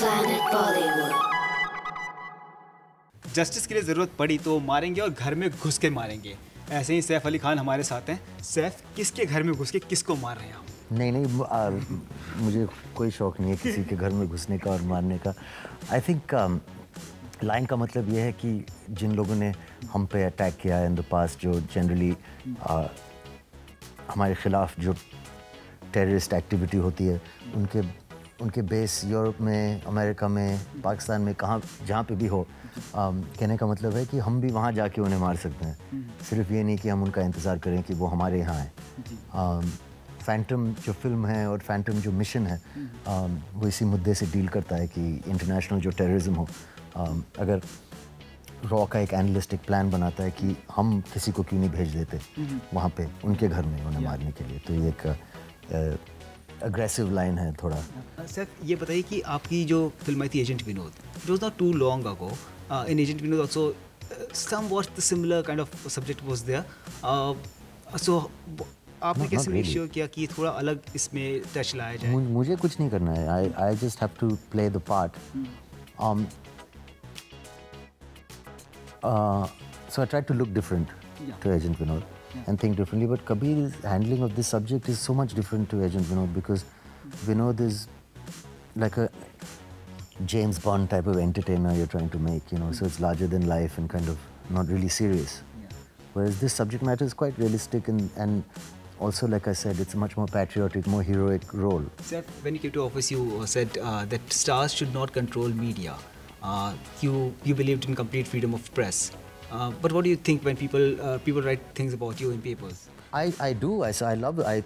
Planet Bollywood. Justice के लिए ज़रूरत पड़ी तो मारेंगे और घर में घुस के मारेंगे। ऐसे ही सैफ अली खान हमारे साथ हैं। सैफ, किसके घर में घुस के किसको मार रहे हैं आप? नहीं, मुझे कोई शौक नहीं है किसी के घर में घुसने का और मारने का। आई थिंक लाइन का मतलब ये है कि जिन लोगों ने हम पे अटैक किया इन द पास्ट, जो जनरली हमारे ख़िलाफ़ जो टेररिस्ट एक्टिविटी होती है, उनके बेस यूरोप में, अमेरिका में, पाकिस्तान में, जहाँ पे भी हो, कहने का मतलब है कि हम भी वहाँ जाके उन्हें मार सकते हैं। सिर्फ ये नहीं कि हम उनका इंतज़ार करें कि वो हमारे यहाँ आए। फैंटम जो फिल्म है और फैंटम जो मिशन है, वो इसी मुद्दे से डील करता है कि इंटरनेशनल जो टेररिज्म हो, अगर रॉ का एक एनालिस्टिक प्लान बनाता है कि हम किसी को क्यों नहीं भेज देते वहाँ पे उनके घर में उन्हें मारने के लिए। तो ये एक अग्रेसिव लाइन है थोड़ा। सर, ये बताइए कि आपकी जो फिल्म आई थी agent Vinod, it was not too long ago. In agent Vinod also somewhat the similar kind of subject was there. So आपने कैसे मेक श्योर किया कि थोड़ा अलग इसमें टच लाया जाए? मुझे कुछ नहीं करना है। I just have to play the part. So I tried to look different to Agent Vinod and think differently. But Kabir's handling of this subject is so much different to Agent Vinod, because Vinod is like a James Bond type of entertainer you're trying to make, you know. So it's larger than life and kind of not really serious. Whereas this subject matter is quite realistic and also, like I said, it's a much more patriotic, more heroic role. Sir, when you came to office, you said that stars should not control media. You believed in complete freedom of press. But what do you think when people write things about you in papers? I do. I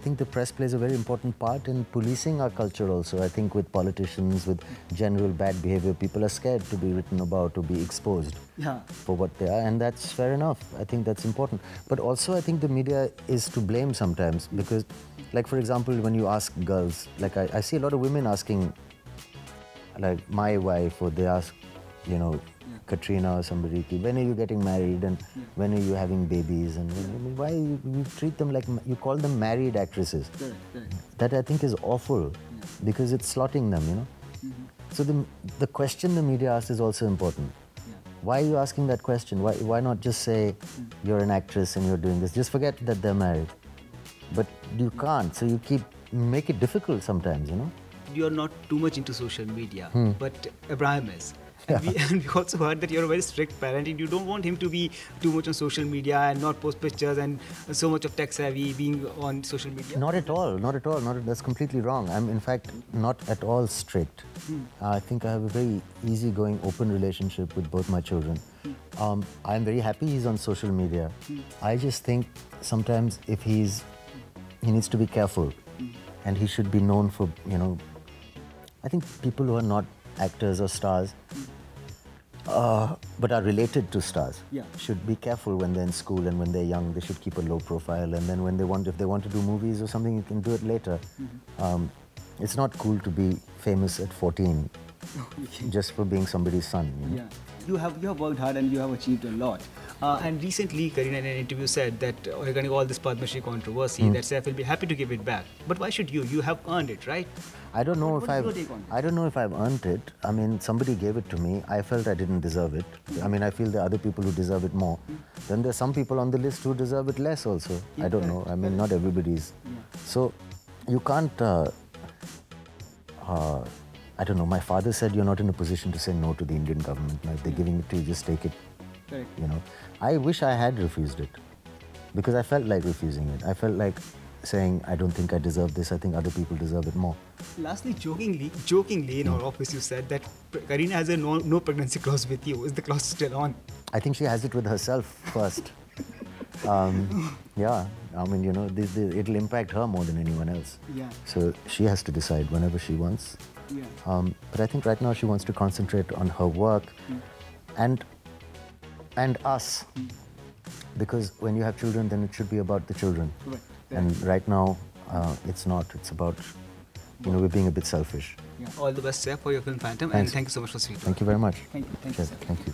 think the press plays a very important part in policing our culture also. I think with politicians, with general bad behavior, people are scared to be written about, to be exposed for what they are, and that's fair enough. I think that's important. But also I think the media is to blame sometimes, because, like for example, when you ask girls, like I see a lot of women asking, like my wife, or they ask, you know, Katrina or somebody, when are you getting married and when are you having babies, and why you treat them like, you call them married actresses. That I think is awful, because it's slotting them, you know. So the question the media asks is also important. Why are you asking that question? Why not just say you're an actress and you're doing this? Just forget that they're married. But you can't, so you make it difficult sometimes, you know. You're not too much into social media, but Abraham is. And we also heard that you're a very strict parent and you don't want him to be too much on social media and not post pictures and so much of tech savvy being on social media. Not at all. That's completely wrong. I'm in fact not at all strict. I think I have a very easygoing, open relationship with both my children. I'm very happy he's on social media. I just think sometimes he needs to be careful, and he should be known for, you know, I think people who are not actors or stars, but are related to stars, should be careful when they're in school and when they're young. They should keep a low profile, and then if they want to do movies or something, you can do it later. It's not cool to be famous at 14 just for being somebody's son, you know? You have worked hard and you have achieved a lot. And recently, Kareena in an interview said that regarding all this Padma Shri controversy, that Saif will be happy to give it back. But why should you? You have earned it, right? I don't know if I've earned it. I mean, somebody gave it to me. I felt I didn't deserve it. I mean, I feel there are other people who deserve it more. Then there's some people on the list who deserve it less also. I don't know. I mean, not everybody's. So you can't. I don't know. My father said you're not in a position to say no to the Indian government. Now, if they're giving it to you, just take it. Correct. You know, I wish I had refused it, because I felt like refusing it. I felt like saying, I don't think I deserve this. I think other people deserve it more. Lastly, jokingly in our office, you said that Kareena has a no pregnancy clause with you. Is the clause still on? I think she has it with herself first. Yeah, I mean, you know, it'll impact her more than anyone else. Yeah. So she has to decide whenever she wants. Yeah. But I think right now she wants to concentrate on her work and us. Because when you have children, then it should be about the children. Right. And right now, it's not. It's about, you know, we're being a bit selfish. Yeah. All the best, sir, for your film Phantom. And thank you so much for speaking. Thank you very much. Thank you. Thank you, sir. Thank you.